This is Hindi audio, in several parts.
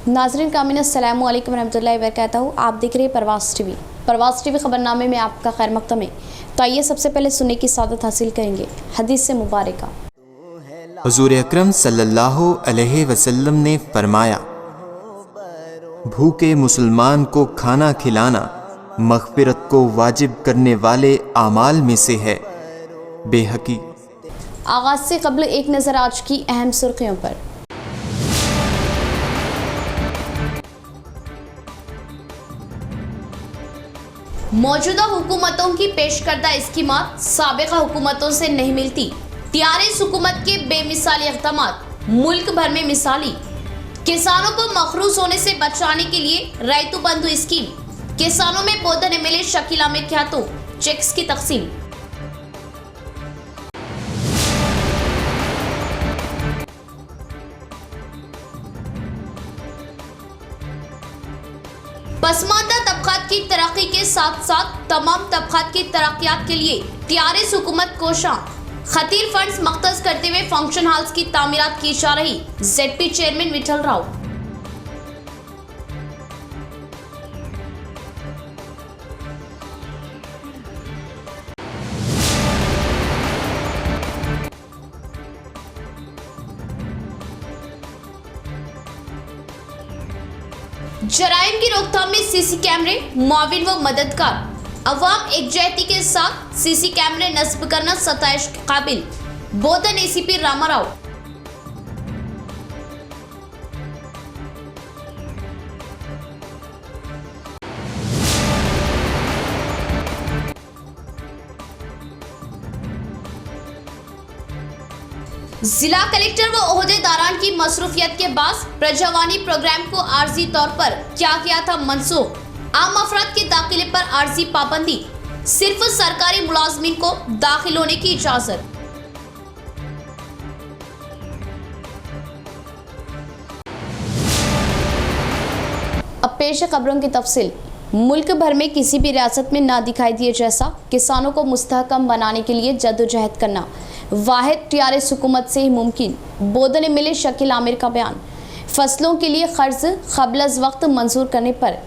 नाज़रीन कामिन अस्सलामु अलैकुम रहमतुल्लाहि व बरकातहू। आप देख रहे हैं प्रवास टीवी खबरनामे में आपका खैर मक़दम है। तो आइए सबसे पहले सुनने की सादत हासिल करेंगे हदीस से मुबारक। हुज़ूर अकरम सल्लल्लाहु अलैहि वसल्लम ने फरमाया, भूखे मुसलमान को खाना खिलाना मग़फ़िरत को वाजिब करने वाले आमाल में से है। बेहकी। आगाज़ से कबल एक नज़र आज की अहम सुर्खियों पर। मौजूदा हुकूमतों की पेश करदा स्कीमात साबिक़ा हुकूमतों से नहीं मिलती। टीआरएस हुकूमत के बेमिसाली इक़दामात मुल्क भर में मिसाली। किसानों को मखरूज होने से बचाने के लिए रैतु बंधु स्कीम। किसानों में बोधन एमएलए शकील आमिर के हाथों चेक्स की तकसीम। पसमानदा तबक़ात की तरक्की के साथ साथ तमाम तबक़ात की तरक्यात के लिए टीआरएस हुकूमत कोशां। खतीर फंड्स मख्तस करते हुए फंक्शन हॉल्स की तामीरात की जा रही। ZP chairman Vithal Rao. जराइम की रोकथाम में सीसी कैमरे मुआविन व मददगार। अवाम एकजुहती के साथ सीसी कैमरे नस्ब करना सताइश के काबिल। बोधन एसीपी रामाराव। जिला कलेक्टर व ओहदेदारान की मसरूफियत के बाद प्रजावानी प्रोग्राम को आर्जी तौर पर क्या किया था मंसूख। आम अफराद के दाखिले पर आर्जी पाबंदी। सिर्फ सरकारी मुलाजमीन को दाखिल होने की इजाजत। अब पेश खबरों की तफसील। मुल्क भर में किसी भी रियासत में ना दिखाई दिए जैसा किसानों को मुस्तहकम बनाने के लिए जद्दोजहद करना वाहिद टीआरएस हुकूमत से ही मुमकिन। बोधन एमएलए शकील आमिर का बयान। फसलों के लिए कर्ज क़ब्ल अज़ वक्त मंजूर करने पर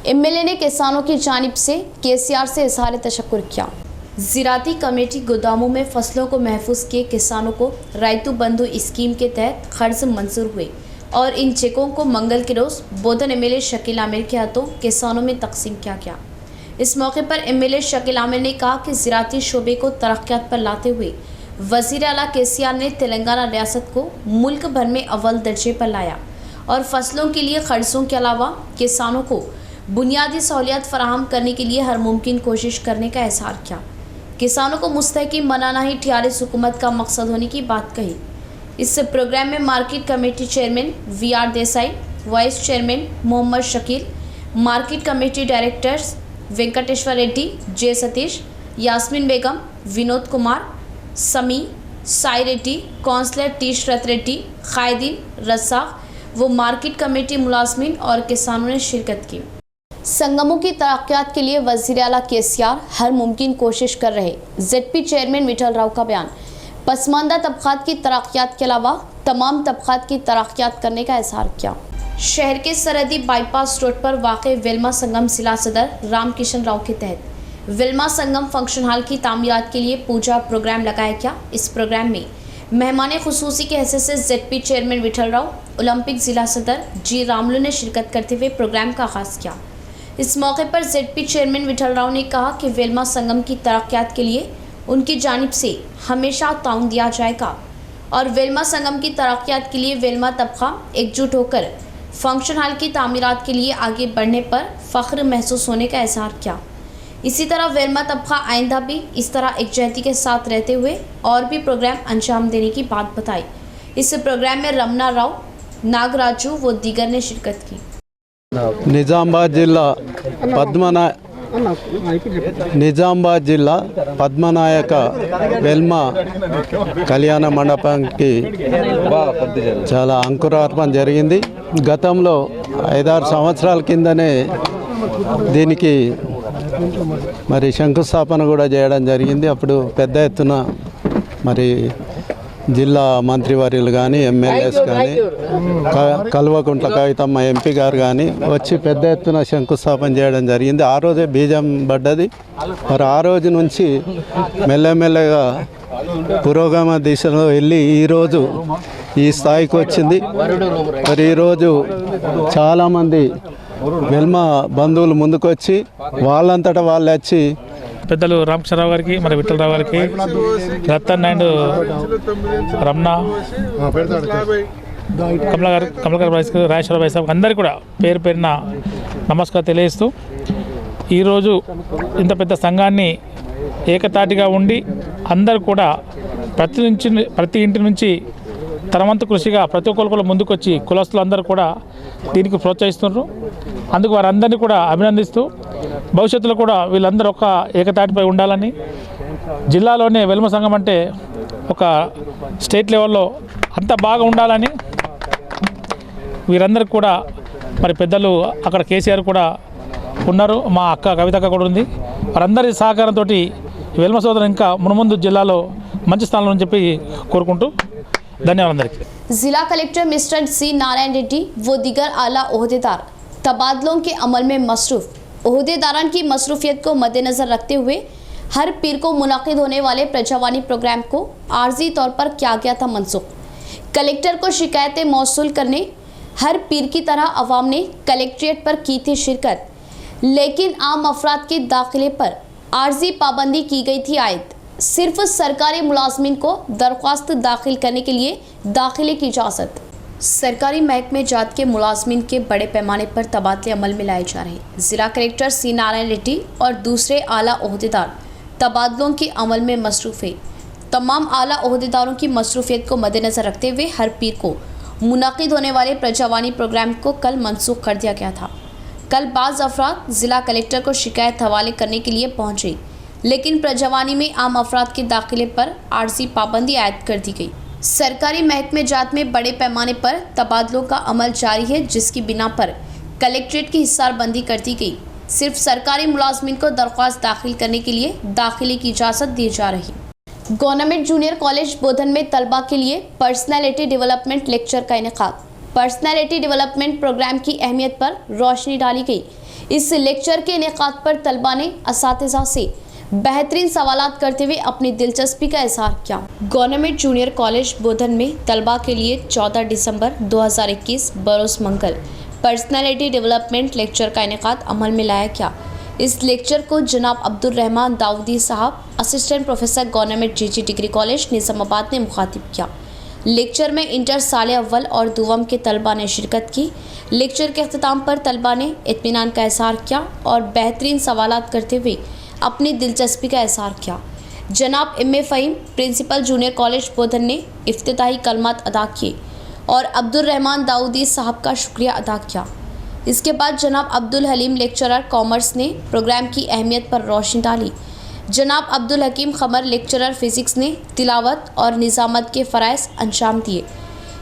एमएलए ने किसानों की जानिब से केसीआर से इज़हार तशक्कुर किया। ज़राअती कमेटी गोदामों में फसलों को महफूज किए किसानों को रैतु बंधु स्कीम के तहत कर्ज मंजूर हुए और इन चेकों को मंगल के रोज़ बोधन एमएलए शकील आमिर के हाथों किसानों में तकसीम किया गया। इस मौके पर एमएलए शकील आमिर ने कहा कि ज़राअती शोबे को तरक्यात पर लाते हुए वज़ीर आला केसीआर ने तेलंगाना रियासत को मुल्क भर में अव्वल दर्जे पर लाया और फसलों के लिए कर्ज़ों के अलावा किसानों को बुनियादी सहूलियत फराहम करने के लिए हर मुमकिन कोशिश करने का इज़हार किया। किसानों को मुस्तहकिम बनाना ही टीआरएस हुकूमत का मकसद होने की बात कही। इस प्रोग्राम में market committee chairman VR Desai, vice chairman Mohammed Shakeel, market committee directors Venkateshwar Reddy, J Satish, Yasmeen Begum, Vinod Kumar, Sami, Sai Reddy, councillor T Sharat Reddy, Kaydeen, Razzaq व मार्केट कमेटी मुलाजमीन और किसानों ने शिरकत की। संगमों की तरक्यात के लिए वज़ीर आला केसीआर हर मुमकिन कोशिश कर रहे। जेडपी चेयरमैन विठल राव का बयान। पसमानदा तबक़ात की तरक्यात के अलावा तमाम तबक़ात की तरक्यात करने का इज़हार किया। शहर के सरहदी बाईपास रोड पर वाक़ वेलमा संगम जिला सदर राम किशन राव के तहत वेलमा संगम फंक्शन हॉल की तामीरात के लिए पूजा प्रोग्राम लगाया गया। इस प्रोग्राम में मेहमान खुसूसी के हैसियत से ZP chairman Vithal Rao, Olympic जिला सदर जी रामलू ने शिरकत करते हुए प्रोग्राम का आगाज़ किया। इस मौके पर जेडपी चेयरमैन विठल राव ने कहा कि वेलमा संगम की तरक्यात के लिए उनकी जानिब से हमेशा ताउन दिया जाएगा और वेलमा संगम की तरक्यात के लिए वेलमा तबका एकजुट होकर फंक्शन हॉल की तामीरात के लिए आगे बढ़ने पर फ़ख्र महसूस होने का इज़हार किया। इसी तरह वेलमा तबका आइंदा भी इस तरह एकजुहती के साथ रहते हुए और भी प्रोग्राम अंजाम देने की बात बताई। इस प्रोग्राम में रमना राव, नागराजू व दीगर ने शिरकत की। निजामाबाद जिला पद्मनायक वेल्मा कल्याण मंडपం की చాలా అంకురార్పణ జరిగింది। గతంలో 5-6 సంవత్సరాల కిందనే దీనికి మరి శంకుస్థాపన కూడా చేయడం జరిగింది। అప్పుడు పెద్ద ఎత్తున మరి జిల్లా మంత్రివర్యులు కానీ ఎమ్మెల్యేస్ కానీ కల్వకుంట్ల కవితమ్మ ఎంపీ గారు కానీ వచ్చి పెద్ద ఎత్తున శంకుస్థాపన చేయడం జరిగింది. ఆ రోజే బీజం పడ్డది. మరి ఆ రోజు నుంచి మెల్లమెల్లగా పురోగమ దిశలో వెళ్ళి ఈరోజు ఈ స్థాయికి వచ్చింది. మరి ఈరోజు చాలామంది వెల్మ బంధువులు ముందుకొచ్చి వాళ్ళంతటా వాళ్ళు వచ్చి పెద్దలు రామకృష్ణరావు గారికి, మరి విఠలరావు గారికి, రతన్ అండ్ రమణ, కమలకర్ భాయ్, రాజేశ్వర భాయ్ సాబ్ అందరికీ కూడా పేరు పేరున నమస్కారం తెలియజేస్తూ, ఈరోజు ఇంత పెద్ద సంఘాన్ని ఏకతాటిగా ఉండి అందరూ కూడా ప్రతి ఇంటి నుంచి తనవంతు కృషిగా ప్రతి ఒక్కరు ముందుకొచ్చి కులస్తులు అందరూ కూడా దీనికి ప్రోత్సహిస్తున్నారు. అందుకు వారందరినీ కూడా అభినందిస్తూ భవిష్యత్తులో కూడా వీళ్ళందరూ ఒక ఏకతాటిపై ఉండాలని, జిల్లాలోనే వెల్మ సంఘం అంటే ఒక స్టేట్ లెవెల్లో అంత బాగా ఉండాలని వీరందరికీ కూడా మరి పెద్దలు అక్కడ కేసీఆర్ కూడా ఉన్నారు, మా అక్క కవితక్క కూడా ఉంది. వారందరి సహకారంతో వెల్మ సోదరు ఇంకా మున్ముందు జిల్లాలో మంచి స్థానంలో అని చెప్పి కోరుకుంటూ धन्यवाद। जिला कलेक्टर मिस्टर सी नारायण रेड्डी व दीगर आला ओहदेदार तबादलों के अमल में मसरूफ। ओहदेदारान की मसरूफियत को मद्देनजर रखते हुए हर पीर को मुनाकिद होने वाले प्रजावानी प्रोग्राम को आर्जी तौर पर किया गया था मनसूख। कलेक्टर को शिकायतें मौसूल करने हर पीर की तरह अवाम ने कलेक्ट्रेट पर की थी शिरकत, लेकिन आम अफराद के दाखिले पर आर्जी पाबंदी की गई थी आयद। सिर्फ सरकारी मुलाजमीन को दरख्वास्त दाखिल करने के लिए दाखिले की इजाज़त। सरकारी महकमे जात के मुलाजमीन के बड़े पैमाने पर तबादले अमल में लाए जा रहे। ज़िला कलेक्टर सी नारायण रेड्डी और दूसरे आला ओहदेदार तबादलों के अमल में मसरूफ़ है। तमाम आला ओहदेदारों की मसरूफियत को मद्देनज़र रखते हुए हर पीर को मुनाकिद होने वाले प्रजावानी प्रोग्राम को कल मनसूख कर दिया गया था। कल बाज़ अफराद ज़िला कलेक्टर को शिकायत हवाले करने के लिए पहुँचे, लेकिन प्रजावानी में आम अफराद के दाखिले पर आर्जी पाबंदी आयद कर दी गई। सरकारी महकमे जात में बड़े पैमाने पर तबादलों का अमल जारी है, जिसकी बिना पर कलेक्ट्रेट की हिसारबंदी कर दी गई। सिर्फ सरकारी मुलाजमीन को दरख्वास्त दाखिल करने के लिए दाखिले की इजाज़त दी जा रही। गवर्नमेंट जूनियर कॉलेज बोधन में तलबा के लिए पर्सनैलिटी डेवलपमेंट लेक्चर का इनेकाद। पर्सनैलिटी डेवलपमेंट प्रोग्राम की अहमियत पर रोशनी डाली गई। इस लेक्चर के इनेकाद पर तलबा ने असातिज़ा से बेहतरीन सवालात करते हुए अपनी दिलचस्पी का इजहार किया। गवर्नमेंट जूनियर कॉलेज बोधन में तलबा के लिए 14 दिसंबर 2021 बरोज़ मंगल पर्सनैलिटी डेवलपमेंट लेक्चर का इनेकाद अमल में लाया गया। इस लेक्चर को जनाब अब्दुल रहमान दाऊदी साहब, असिस्टेंट प्रोफेसर गवर्नमेंट जीजी डिग्री कॉलेज निज़ामाबाद ने मुखातिब किया। लेक्चर में इंटर साल अव्वल और दुवम के तलबा ने शिरकत की। लेक्चर के अख्ताम पर तलबा ने इत्मीनान का इजहार किया और बेहतरीन सवालात करते हुए अपनी दिलचस्पी का इजहार किया। जनाब इम्मे फ़हीम प्रिंसिपल जूनियर कॉलेज बोधन ने इफ्तिताही कलमात अदा किए और अब्दुल रहमान दाऊदी साहब का शुक्रिया अदा किया। इसके बाद जनाब अब्दुल हलीम लेक्चरर कॉमर्स ने प्रोग्राम की अहमियत पर रोशनी डाली। जनाब अब्दुल हकीम खमर लेक्चरर फ़िज़िक्स ने तिलावत और निज़ामत के फ़राइज़ अंजाम दिए।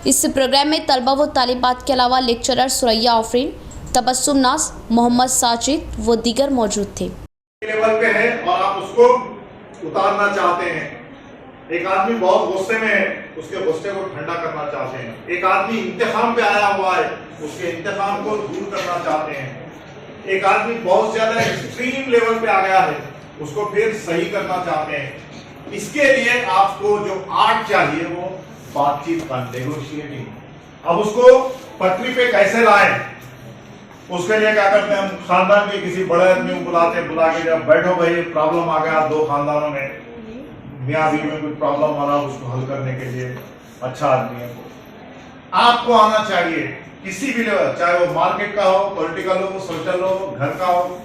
इस प्रोग्राम में तलबा व तालिबात के अलावा लेक्चरर सुरैया आफरीन, तबस्सुम नाज, मोहम्मद साजिद व दीगर मौजूद थे। लेवल पे है और आप उसको उतारना चाहते हैं। एक आदमी बहुत गुस्से में है, उसके गुस्से को ठंडा करना चाहते हैं। एक आदमी इंतकाम पे आया हुआ है, उसके इंतकाम को दूर करना चाहते हैं। एक आदमी बहुत ज्यादा एक्सट्रीम लेवल पे आ गया है, उसको फिर सही करना चाहते हैं। इसके लिए आपको जो आर्ट चाहिए वो बातचीत का, नेगोशिएटिंग। अब उसको पटरी पे कैसे लाएं, उसके लिए क्या करते हैं हम, खानदान के किसी बड़े आदमी को बुला के जब बैठो भाई प्रॉब्लम आ गया, दो खानदानों में मियाँ बीवी में कोई प्रॉब्लम आ रहा, उसको हल करने के लिए अच्छा आदमी है। आपको आना चाहिए किसी भी लेवल, चाहे वो मार्केट का हो, पॉलिटिकल हो, सोशल हो, घर का हो।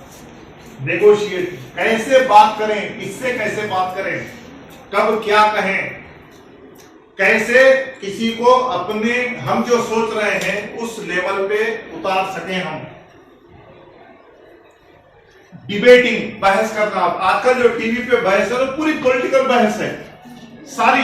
नेगोशिएट कैसे बात करें, किससे कैसे बात करें, कब क्या कहें, कैसे किसी को अपने हम जो सोच रहे हैं उस लेवल पे उतार सकें हम। डिबेटिंग, बहस करना। आजकल जो टीवी पे बहस है वो पूरी पॉलिटिकल बहस है सारी।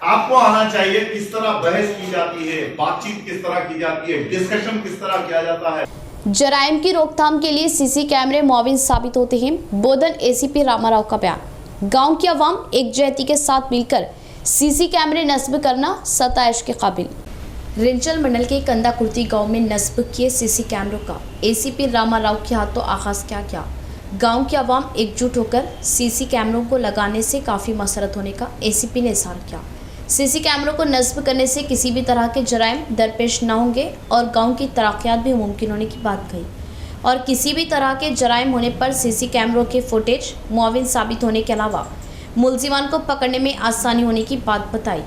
आपको आना चाहिए किस तरह बहस की जाती है, बातचीत किस तरह की जाती है, डिस्कशन किस तरह किया जाता है। जराइम की रोकथाम के लिए सीसी कैमरे मुआविन साबित होते हैं। बोधन एसीपी रामाराव का बयान। गांव की आवाम एकजहती के साथ मिलकर सीसी कैमरे नस्ब करना सताइश के काबिल। रिंचल मंडल के कंदा कुर्ती गांव में नस्ब किए सीसी कैमरों का एसीपी रामा राव के हाथों आगाज किया गया। गांव की आवाम एकजुट होकर सीसी कैमरों को लगाने से काफ़ी मसरत होने का एसीपी ने इज़हार किया। सीसी कैमरों को नस्ब करने से किसी भी तरह के जराइम दरपेश न होंगे और गांव की तरक्यात भी मुमकिन होने की बात कही और किसी भी तरह के जराइम होने पर सीसी कैमरों के फुटेज मुआविन साबित होने के अलावा मुलजिमान को पकड़ने में आसानी होने की बात बताई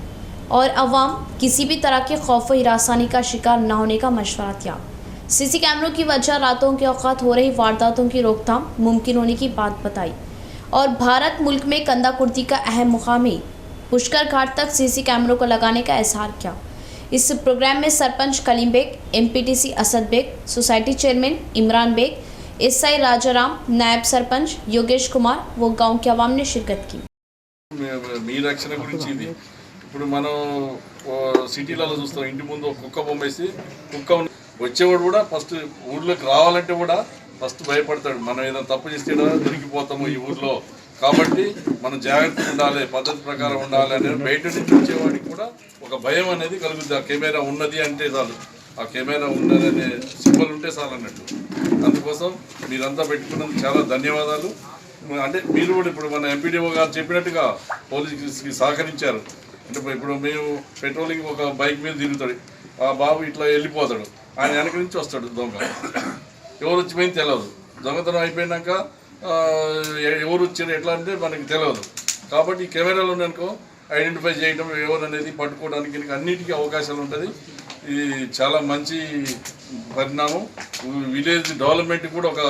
और अवाम किसी भी तरह के खौफ व हिरासानी का शिकार न होने का मशवरा दिया। सीसी कैमरों की वजह रातों के औकात हो रही वारदातों की रोकथाम मुमकिन होने की बात बताई और भारत मुल्क में कंदा कुर्ती का अहम मुकाम है पुष्कर घाट तक सीसी कैमरों को लगाने का इज़हार किया। इस प्रोग्राम में sarpanch Kaleem Baig, MPTC Asad Baig, society chairman Imran Baig, SI Rajaram, नायब सरपंच योगेश कुमार व गांव के अवाम ने शिरकत की। మీ రక్షణ గురించి ఇది ఇప్పుడు మనం సిటీలలో చూస్తాం, ఇంటి ముందు ఒక కుక్క బొమ్మేసి కుక్క వచ్చేవాడు కూడా ఫస్ట్ ఊళ్ళోకి రావాలంటే కూడా ఫస్ట్ భయపడతాడు, మనం ఏదైనా తప్పు చేస్తే దొరికిపోతాము ఈ ఊర్లో, కాబట్టి మనం జాగ్రత్తగా ఉండాలి, పద్ధతి ప్రకారం ఉండాలి అనేది బయట నుంచి వచ్చేవాడికి కూడా ఒక భయం అనేది కలుగుతుంది. ఆ కెమెరా ఉన్నది అంటే చాలు, ఆ కెమెరా ఉన్నది అనే సింబల్ ఉంటే చాలు అన్నట్టు. అందుకోసం మీరంతా పెట్టుకున్నందుకు చాలా ధన్యవాదాలు. అంటే మీరు కూడా ఇప్పుడు మన ఎంపీడీఓ గారు చెప్పినట్టుగా పోలీసుకి సహకరించారు. అంటే ఇప్పుడు మేము పెట్రోలింగ్ ఒక బైక్ మీద తిరుగుతాడు, ఆ బాబు ఇట్లా వెళ్ళిపోతాడు, ఆయన వెనక నుంచి వస్తాడు దొంగ, ఎవరు వచ్చిపోయింది తెలియదు, దొంగతనం అయిపోయినాక ఎవరు వచ్చారు ఎట్లా అంటే మనకి తెలియదు. కాబట్టి ఈ కెమెరాలు ఉన్నాయనుకో ఐడెంటిఫై చేయడం ఎవరు అనేది పట్టుకోవడానికి అన్నిటికీ అవకాశాలు ఉంటుంది. ఇది చాలా మంచి పరిణామం. విలేజ్ డెవలప్మెంట్ కూడా ఒక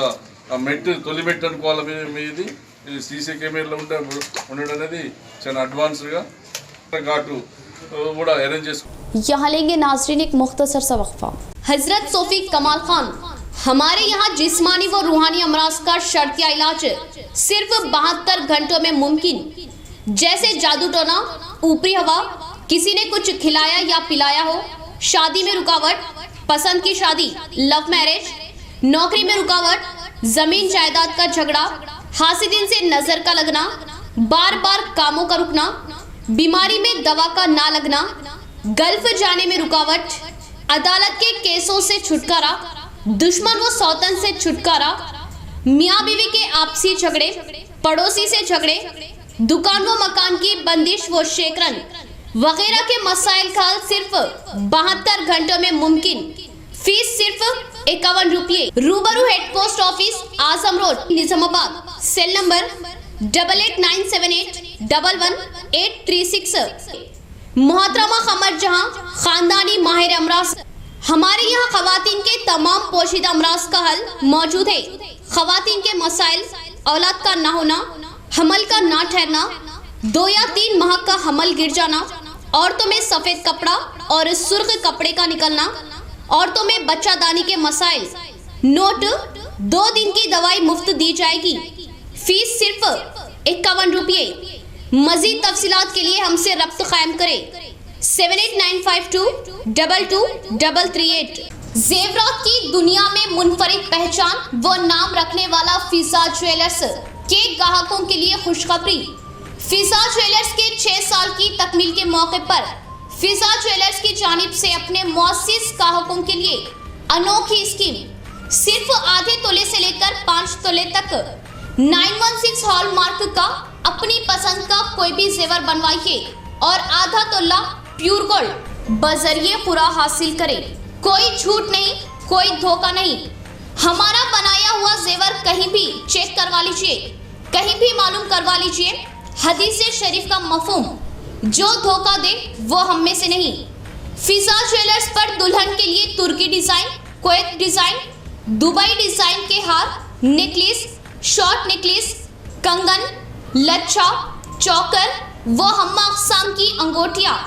మెట్టు తొలి మెట్టు అనుకోవాలి. మీది సీసీ కెమెరాలు ఉండడం అనేది చాలా అడ్వాన్స్గా घाटू बड़ा अरेंज చేసుకో। यहाँ लेंगे नाजरीन एक मुख्तसर सा वक्फा। हजरत सोफी कमाल खान, हमारे यहाँ जिस्मानी व रूहानी अमराज का शर्तिया इलाज सिर्फ 72 घंटों में मुमकिन। जैसे जादू टोना, ऊपरी हवा, किसी ने कुछ खिलाया या पिलाया हो, शादी में रुकावट, पसंद की शादी, लव मैरिज, नौकरी में रुकावट, जमीन जायदाद का झगड़ा, हासिदीन से नजर का लगना, बार बार कामों का रुकना, बीमारी में दवा का ना लगना, गल्फ जाने में रुकावट, अदालत के केसों से छुटकारा, दुश्मन व सौतन से छुटकारा, मियाँ बीवी के आपसी झगड़े, पड़ोसी से झगड़े, दुकान व मकान की बंदिश व शेकरन वगैरह के मसाइल का हल सिर्फ 72 घंटों में मुमकिन। फीस सिर्फ 51 रुपये। रूबरू head post office Azam road Nizamabad. Cell number 8897811836। मोहतरमा खमर जहां खानदानी माहिर अमराज। हमारे यहाँ खवातीन के तमाम पोशीदा अमराज का हल मौजूद है। खवातीन के मसाइल, औलाद का ना होना, हमल का ना ठहरना, 2 या 3 माह का हमल गिर जाना, औरतों में सफेद कपड़ा और सुर्ख कपड़े का निकलना, औरतों में बच्चादानी के मसाइल। नोट, 2 दिन की दवाई मुफ्त दी जाएगी। फीस सिर्फ 51 रुपये। मजीद तफसीलात के लिए हमसे रब्त कायम करें 7895222338। जेवरात की दुनिया में मुनफरिद पहचान व नाम रखने वाला फिजा ज्वेलर्स के ग्राहकों के लिए खुशखबरी। फिजा ज्वेलर्स के 6 साल की तकमील के मौके पर फिजा ज्वेलर्स की जानिब से अपने मुअस्सिस ग्राहकों के लिए अनोखी स्कीम। सिर्फ आधे तोले से लेकर 5 तोले तक 916 हॉलमार्क का अपनी पसंद का कोई भी जेवर बनवाइए और आधा तोला प्योर गोल्ड बजरिए पूरा हासिल करें। कोई झूठ नहीं, कोई धोखा नहीं। हमारा बनाया हुआ जेवर कहीं भी चेक करवा लीजिए, कहीं भी मालूम करवा लीजिए। हदीस शरीफ का मफहूम, जो धोखा दे वो हम में से नहीं। फिजा ज्वेलर्स पर दुल्हन के लिए तुर्की design, Kuwait design, Dubai design के हार, नेकलेस, शॉर्ट नेकलेस, कंगन, लच्छा, चौकर व हम्मा अक़साम की अंगूठियाँ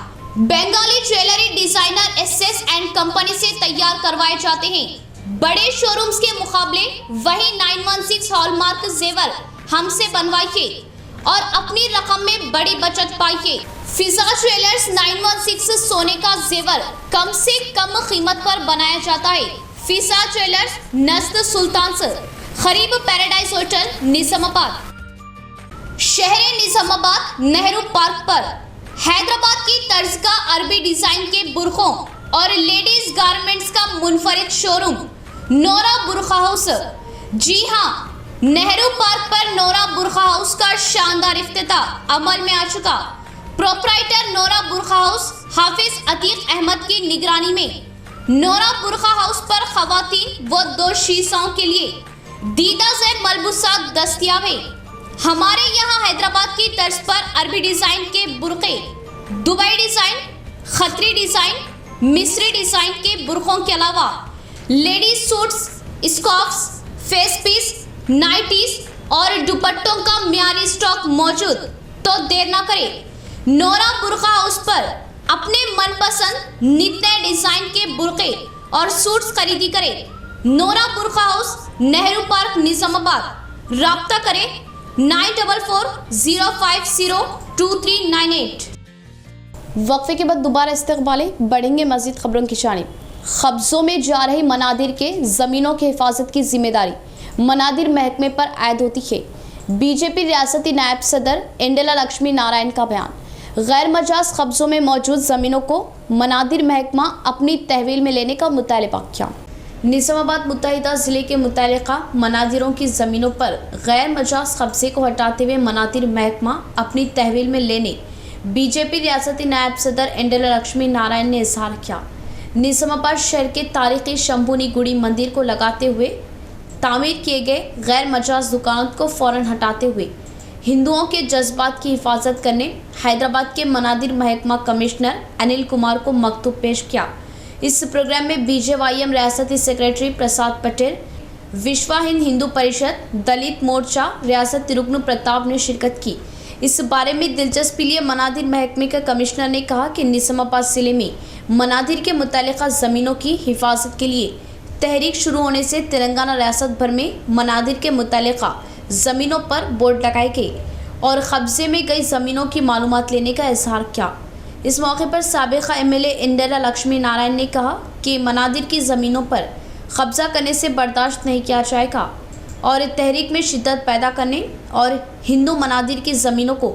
Bengali jewellery designer SS and company से तैयार करवाए जाते हैं। बड़े शोरूम्स के मुकाबले वही 916 हॉलमार्क जेवर हमसे बनवाइए और अपनी रकम में बड़ी बचत पाइए। फिजा ज्वेलर्स 916 सोने का जेवर कम से कम कीमत पर बनाया जाता है। फिजा ज्वेलर्स नस्द सुल्तान खरीब पैराडाइज होटल निजामाबाद, शहर निजामाबाद नेहरू पार्क पर। हैदराबाद की तर्ज का अरबी डिजाइन के बुरखों और लेडीज गारमेंट्स का मुनफरिद शोरूम नोरा बुरखा हाउस। जी हां, नेहरू पार्क पर नोरा बुरखा हाउस का शानदार इफ्तिताह अमल में आ चुका। प्रोप्राइटर नोरा बुरखा हाउस हाफिज अतीक अहमद की निगरानी में नोरा बुरखा हाउस पर खवातीन व दो शीशाओं के लिए दीदा से मलबूसात दस्तयाब है। हमारे यहाँ हैदराबाद की तर्ज पर अरबी डिजाइन के बुरके, दुबई डिजाइन, खतरी डिजाइन, मिस्री डिजाइन के बुरखों के अलावा ladies suits, scarfs, face piece, nighties और दुपट्टों का म्यारी स्टॉक मौजूद। तो देर ना करें, नोरा बुरखा हाउस पर अपने मनपसंद नित नए डिजाइन के बुरके और सूट्स खरीदी करें। नोरा बुरखा हाउस, नेहरू पार्क, निजामाबाद। राब्ता करें 9440502398। वक्फे के बाद दोबारा इस्तकबाले बढ़ेंगे मजीद खबरों की जानिब। कब्जों में जा रही मनादिर के जमीनों की हिफाजत की जिम्मेदारी मनादिर महकमे पर आयद होती है। बीजेपी रियासती नायब सदर इंडेला लक्ष्मी नारायण का बयान। गैर मजाज कब्जों में मौजूद जमीनों को मनादिर महकमा अपनी तहवील में लेने का मुतालबा किया। निजामाबाद मुत्तहिदा ज़िले के मुतल्लिका मनादिरों की ज़मीनों पर गैर मजाज कब्जे को हटाते हुए मनादिर महकमा अपनी तहवील में लेने बीजेपी रियासती नायब सदर इंडेला लक्ष्मी नारायण ने इजहार किया। निजामाबाद शहर के तारीखी शंभुनी गुड़ी मंदिर को लगाते हुए तामीर किए गए गैर मजाज दुकानों को फ़ौरन हटाते हुए हिंदुओं के जज्बात की हिफाजत करने हैदराबाद के मनादिर महकमा कमिश्नर अनिल कुमार को मकतूब पेश किया। इस प्रोग्राम में बीजेवाईएम रियासती सेक्रेटरी प्रसाद पटेल, विश्व हिंदू परिषद, दलित मोर्चा रियासती रुकन प्रताप ने शिरकत की। इस बारे में दिलचस्पी लिए मनादिर महकमे के कमिश्नर ने कहा कि निजामाबाद जिले में मनादिर के मुतल्लिका ज़मीनों की हिफाजत के लिए तहरीक शुरू होने से तेलंगाना रियासत भर में मनादिर के मुतल्लिका ज़मीनों पर बोर्ड लगाए गए और कब्जे में गई ज़मीनों की मालूमात लेने का इजहार किया। इस मौके पर साबिक़ा एमएलए इंडेला लक्ष्मी नारायण ने कहा कि मनादिर की ज़मीनों पर कब्जा करने से बर्दाश्त नहीं किया जाएगा और तहरीक में शिद्दत पैदा करने और हिंदू मनादिर की ज़मीनों को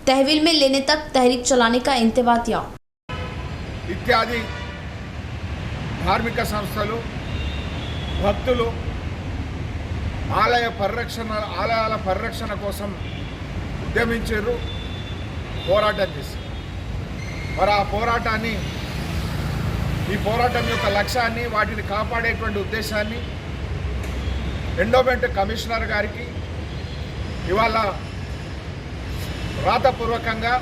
तहवील में लेने तक तहरीक चलाने का इंतबा दिया। इत्यादि धार्मिक संस्थలు భక్తులు ఆలయాల పరిరక్షణ కోసం ఉద్యమించారు, పోరాటం చేశారు। మరి ఆ పోరాటాన్ని, ఈ పోరాటం యొక్క లక్ష్యాన్ని, వాటిని కాపాడేటువంటి ఉద్దేశాన్ని ఎండోమెంట్ కమిషనర్ గారికి ఇవాళ రాతపూర్వకంగా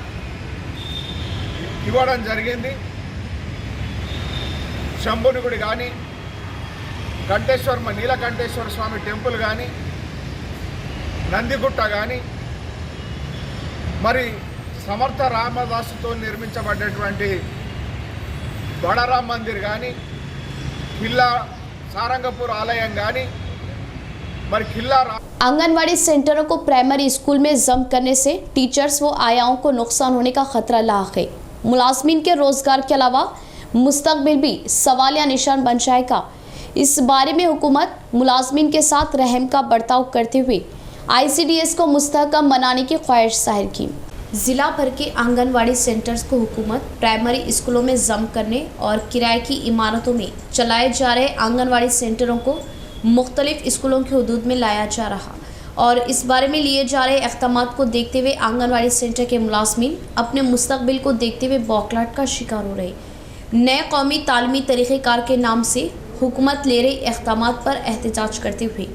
ఇవ్వడం జరిగింది। శంభునిగుడి కానీ, నీలకంఠేశ్వర స్వామి టెంపుల్ కానీ, నందిగుట్ట కానీ, మరి సమర్థ రామదాసుతో నిర్మించబడ్డటువంటి బడరాం మందిర్ కానీ, ఖిల్లా सारंगपुर आलयम गानी మరి ఖిల్లా। आंगनवाड़ी सेंटरों को प्राइमरी स्कूल में जम करने से टीचर्स व आयाओं को नुकसान होने का खतरा लाक है। मुलाजमीन के रोजगार के अलावा मुस्तकबिल भी सवालिया निशान बन जाएगा। इस बारे में हुकूमत मुलाजमीन के साथ रहम का बर्ताव करते हुए ICDS को मुस्तहकम बनाने की ख्वाहिश जाहिर की। ज़िला भर के आंगनवाड़ी सेंटर्स को हुकूमत प्राइमरी स्कूलों में जम करने और किराए की इमारतों में चलाए जा रहे आंगनवाड़ी सेंटरों को मुख्तलिफ स्कूलों की हदूद में लाया जा रहा और इस बारे में लिए जा रहे इक़दामात को देखते हुए आंगनवाड़ी सेंटर के मुलाजमीन अपने मुस्तकबिल को देखते हुए बौखलाहट का शिकार हो रहे। नए कौमी तालीमी तरीक़ेकार के नाम से हुकूमत ले रहे इक़दामात पर एहतजाज करते हुए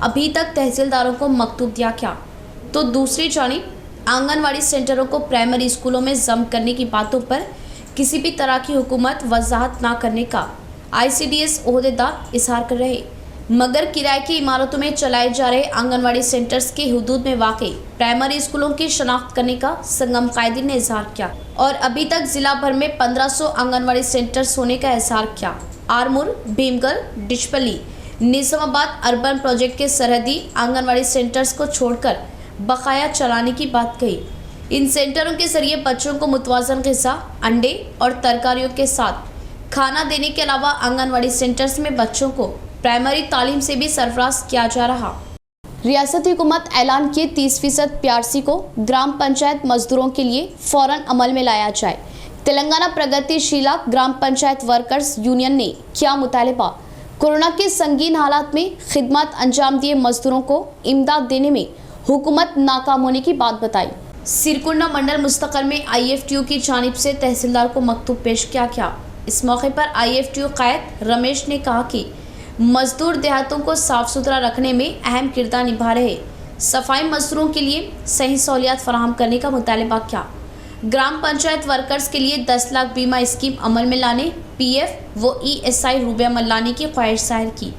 अभी तक तहसीलदारों को मकतूब दिया क्या, तो दूसरी जानिब आंगनवाड़ी सेंटरों को प्राइमरी स्कूलों में जम करने की बातों पर किसी भी तरह की हुकूमत वजाहत ना करने का ICDS ओहदेदार इजहार कर रहे। मगर किराए की इमारतों में चलाए जा रहे आंगनवाड़ी सेंटर्स के हुदूद में वाक़ई प्राइमरी स्कूलों की शनाख्त करने का संगम कायदीन ने इजहार किया और अभी तक जिला भर में 1500 आंगनवाड़ी सेंटर्स होने का इजहार किया। आरमूर, भीमगल, डिचपल्ली, निजामाबाद अर्बन प्रोजेक्ट के सरहदी आंगनवाड़ी सेंटर्स को छोड़कर बकाया चलाने की बात कही। इन सेंटरों के जरिए बच्चों को मुतवाज़न ग़िज़ा, अंडे और तरकारियों के साथ खाना देने के अलावा आंगनवाड़ी सेंटर्स में बच्चों को प्राइमरी तालीम से भी सरफराज किया जा रहा। रियासती हुकूमत ऐलान किए 30% पीआरसी को ग्राम पंचायत मजदूरों के लिए फौरन अमल में लाया जाए। तेलंगाना प्रगतिशीला ग्राम पंचायत वर्कर्स यूनियन ने किया मुतालबा। कोरोना के संगीन हालात में खिदमत अंजाम दिए मजदूरों को इमदाद देने में हुकूमत नाकाम होने की बात बताई। सिरकुंडा मंडल मुस्तकिल में IFTU की जानिब से तहसीलदार को मकतूब पेश किया गया। इस मौके पर IFTU कायद रमेश ने कहा कि मजदूर देहातों को साफ सुथरा रखने में अहम किरदार निभा रहे। सफाई मजदूरों के लिए सही सहूलियात फराहम करने का मुतालबा किया। ग्राम पंचायत वर्कर्स के लिए 10 लाख बीमा स्कीम अमल में लाने, PF व ESI रूबे अमल लाने की ख्वाहिश जाहिर की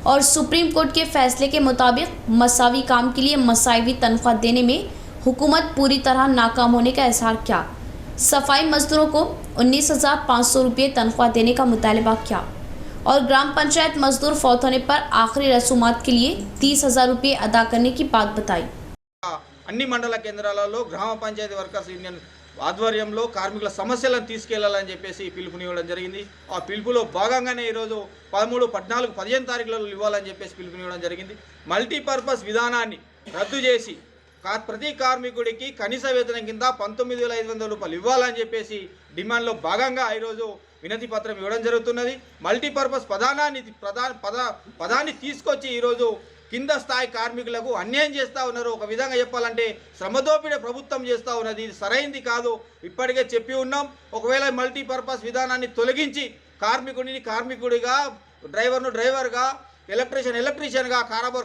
और सुप्रीम कोर्ट के फैसले के मुताबिक मसावी काम के लिए मसावी तनख्वाह देने में हुकूमत पूरी तरह नाकाम होने का इजहार किया। सफाई मजदूरों को 19,500 रुपये तनख्वाह देने का मुतालबा किया और ग्राम पंचायत मजदूर फौत होने पर आखिरी रसूमात के लिए 30,000 रुपये अदा करने की बात बताई। అన్ని మండల కేంద్రాలలో గ్రామ పంచాయతీ వర్కర్స్ యూనియన్ ఆధ్వర్యంలో కార్మికుల సమస్యలను తీసుకెళ్లాలని చెప్పేసి పిలుపునివ్వడం జరిగింది। ఆ పిలుపులో భాగంగానే ఈరోజు 13, 14, 15 తారీఖులలో ఇవ్వాలని చెప్పేసి పిలుపునివ్వడం జరిగింది। మల్టీపర్పస్ విధానాన్ని రద్దు చేసి ప్రతి కార్మికుడికి కనీస వేతనం కింద 19,500 రూపాయలు ఇవ్వాలని చెప్పేసి డిమాండ్లో భాగంగా ఈరోజు వినతి పత్రం ఇవ్వడం జరుగుతున్నది। మల్టీపర్పస్ పదాన్ని తీసుకొచ్చి ఈరోజు కింద స్థాయి కార్మికులకు అన్యాయం చేస్తూ ఉన్నారు। ఒక విధంగా చెప్పాలంటే శ్రమదోపిడీ ప్రభుత్వం చేస్తూ ఉన్నది। ఇది సరైంది కాదు, ఇప్పటికే చెప్పి ఉన్నాం। ఒకవేళ మల్టీపర్పస్ విధానాన్ని తొలగించి కార్మికుడిగా, డ్రైవర్ను డ్రైవర్గా, ఎలక్ట్రీషియన్గా,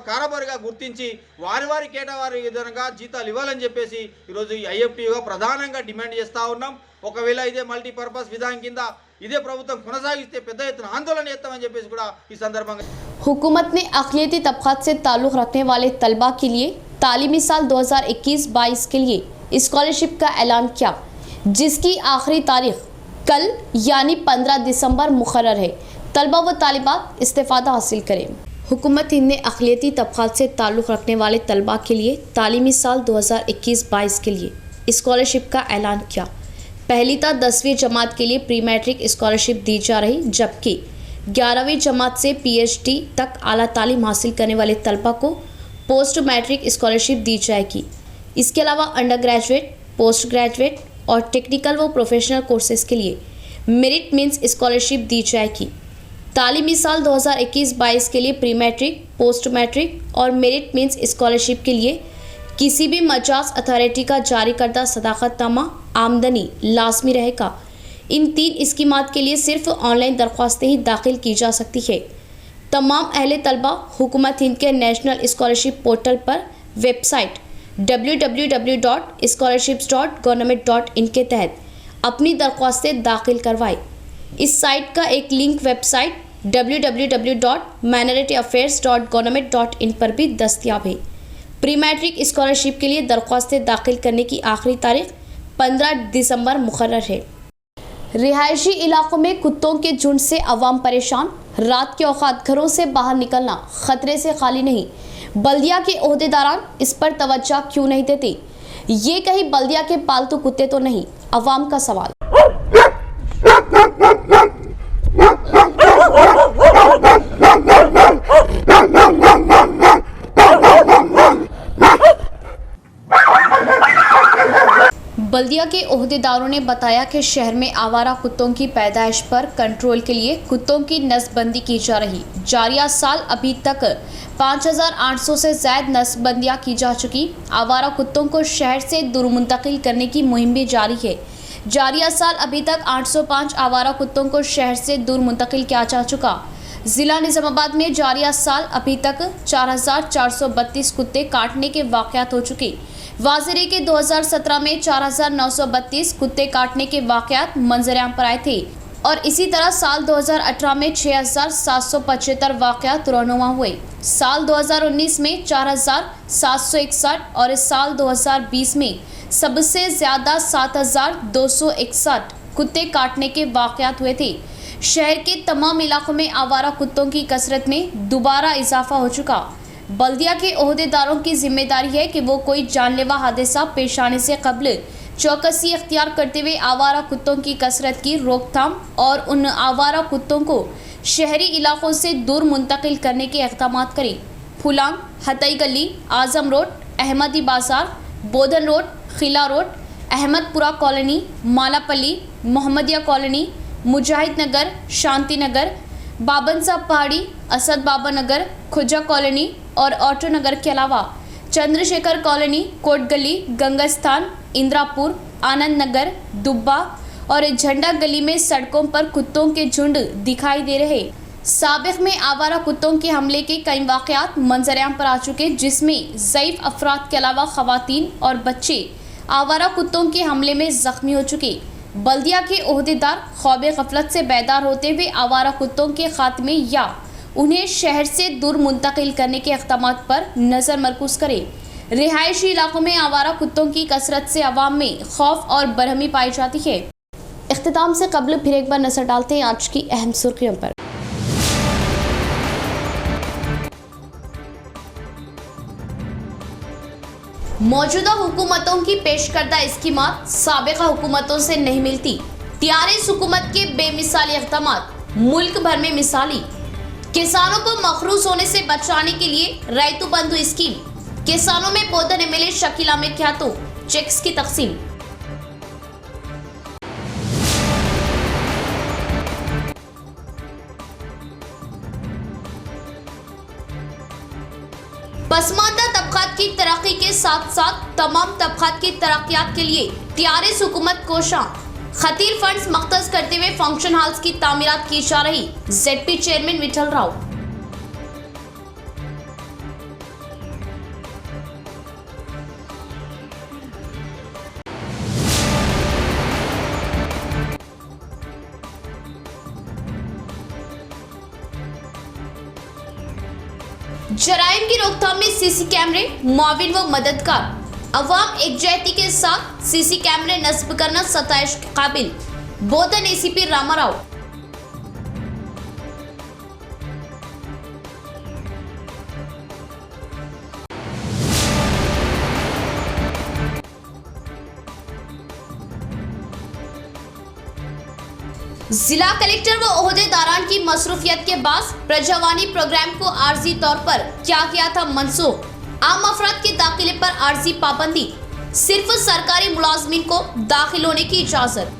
కారాబార్గా గుర్తించి వారి కేటవారి విధంగా జీతాలు ఇవ్వాలని చెప్పేసి ఈరోజు IFTUగా ప్రధానంగా డిమాండ్ చేస్తూ ఉన్నాం। ఒకవేళ ఇదే మల్టీపర్పస్ విధానం కింద ఇదే ప్రభుత్వం కొనసాగిస్తే పెద్ద ఎత్తున ఆందోళన చేస్తామని చెప్పేసి కూడా ఈ సందర్భంగా हुकूमत ने अक़लियती तबक़ात से ताल्लुक़ रखने वाले तलबा के लिए तालीमी साल 2021-22 के लिए स्कॉलरशिप का ऐलान किया, जिसकी आखिरी तारीख कल यानी 15 दिसंबर मुकर्रर है। तलबा व तालिबात इस्तेफ़ादा हासिल करें। हुकूमत हिंद ने अक़लियती तबक़ात से ताल्लुक़ रखने वाले तलबा के लिए तालीमी साल 2021-22 के लिए स्कॉलरशिप का ऐलान किया। पहली ता 10वीं जमात के लिए प्री मैट्रिक स्कॉलरशिप दी जा रही, जबकि 11वीं जमात से PhD तक आला तालीम हासिल करने वाले तलबा को पोस्ट मैट्रिक स्कॉलरशिप दी जाएगी। इसके अलावा अंडर ग्रेजुएट, पोस्ट ग्रेजुएट और टेक्निकल व प्रोफेशनल कोर्सेज़ के लिए मेरिट मीन्स स्कॉलरशिप दी जाएगी। तालीमी साल 2021-22 के लिए प्री मैट्रिक, पोस्ट मैट्रिक और मेरिट मीन्स स्कॉलरशिप के लिए किसी भी मजाज अथॉरिटी का जारी करदा सदाकतनामा आमदनी लाजमी रहेगा। इन 3 स्कीमात के लिए सिर्फ ऑनलाइन दरख्वास्तें ही दाखिल की जा सकती है। तमाम अहले तलबा हुकूमत हिंद के नेशनल स्कॉलरशिप पोर्टल पर वेबसाइट www.scholarships.government.in के तहत अपनी दरख्वास्तें दाखिल करवाएं। इस साइट का एक लिंक वेबसाइट www.minorityAffairs.government.in पर भी दस्तयाब है। प्री मैट्रिक स्कॉलरशिप के लिए दरख्वास्तें दाखिल करने की आखिरी तारीख 15 दिसंबर मुकर्रर है। रिहायशी इलाकों में कुत्तों के झुंड से अवाम परेशान। रात के औकात घरों से बाहर निकलना खतरे से खाली नहीं। बल्दिया के ओहदेदारान इस पर तवज्जो क्यों नहीं देते? ये कहीं बल्दिया के पालतू कुत्ते तो नहीं? अवाम का सवाल। बल्दिया के ओहदेदारों ने बताया कि शहर में आवारा कुत्तों की पैदाइश पर कंट्रोल के लिए कुत्तों की नस्बंदी की जा रही। जारिया साल अभी तक 5,800 से ज़्यादा नस्बंदियाँ की जा चुकी। आवारा कुत्तों को शहर से दूर मुंतकिल करने की मुहिम भी जारी है। जारिया साल अभी तक 805 आवारा कुत्तों को शहर से दूर मुंतकिल किया जा चुका। ज़िला निज़ामाबाद में जारिया साल अभी तक 4,432 कुत्ते काटने के वाक़यात हो चुके। वाज़ेह के 2017 में 4,932 कुत्ते काटने के वाक़यात मंजर-ए-आम पर आए थे और इसी तरह साल 2018 में 6,775 वाक़यात रहनुमा हुए। साल 2019 में 4,761 और इस साल 2020 में सबसे ज़्यादा 7,261 कुत्ते काटने के वाक़यात हुए थे। शहर के तमाम इलाकों में आवारा कुत्तों की कसरत में दोबारा इजाफा हो चुका। बल्दिया के ओहदेदारों की जिम्मेदारी है कि वो कोई जानलेवा हादसा पेश आने से कबल चौकसी इख्तियार करते हुए आवारा कुत्तों की कसरत की रोकथाम और उन आवारा कुत्तों को शहरी इलाकों से दूर मुंतकिल करने के इक़दाम करें। फुलांग, हतई गली, आजम road, Ahmadi Bazar, Bodhan road, Khila road, Ahmadpura colony, Malapalli, Mohammadia colony, Mujahid Nagar, Shanti Nagar, Babansab Pahadi, Asad Baba Nagar, Khuja colony और ऑटो नगर के अलावा चंद्रशेखर कॉलोनी, कोट गली, गंगास्थान, इंदिरापुर, आनंद नगर, दुब्बा और झंडा गली में सड़कों पर कुत्तों के झुंड दिखाई दे रहे। साबिक में आवारा कुत्तों के हमले के कई वाक़यात मंजरेआम पर आ चुके, जिसमें ज़ईफ़ अफराद के अलावा ख़वातीन और बच्चे आवारा कुत्तों के हमले में ज़ख्मी हो चुके। बल्दिया के ओहदेदार ख्वाब गफलत से बेदार होते हुए आवारा कुत्तों के खात्मे या उन्हें शहर से दूर मुंतकिल करने के इक़दामात पर नज़र मरकूज़ करें। रिहायशी इलाकों में आवारा कुत्तों की कसरत से अवाम में खौफ और बरहमी पाई जाती है। इख्तिताम से कबल फिर एक बार नजर डालते हैं आज की अहम सुर्खियों पर। मौजूदा हुकूमतों की पेश करदा स्कीमात साबिका हुकूमतों से नहीं मिलती। टीआरएस हुकूमत के बेमिसाली इक़दामात मुल्क भर में मिसाली। किसानों को मखरूज होने से बचाने के लिए रैतु बंधु स्कीम। किसानों में बोधन एमएलए शकील अहमद के हाथों चेक्स की तकसीम। पसमानदा तबकात की तरक्की के साथ साथ तमाम तबकात की तरक्यात के लिए टीआरएस हुकूमत कोशां। खतीर फंड्स मख्तस करते हुए फंक्शन हॉल्स की तामीरात की जा रही। ZP chairman Vithal Rao. जराइम की रोकथाम में सीसी कैमरे मुआविन व मददगार। अवाम एकजहती के साथ सीसी कैमरे नस्ब करना सताइश के काबिल। बोधन एसीपी रामाराव। जिला कलेक्टर व ओहदेदारान की मसरूफियत के बाद प्रजावानी प्रोग्राम को आर्जी तौर पर क्या किया था मनसूख। आम अफराद के दाखिले पर आर्जी पाबंदी। सिर्फ सरकारी मुलाजमीन को दाखिल होने की इजाजत।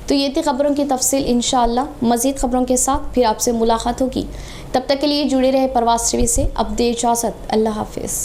तो ये थी खबरों की तफसील। इंशाअल्लाह मजीद खबरों के साथ फिर आपसे मुलाकात होगी। तब तक के लिए जुड़े रहे परवाज़ टीवी से। अब दे इजाज़त। अल्लाह हाफिज़।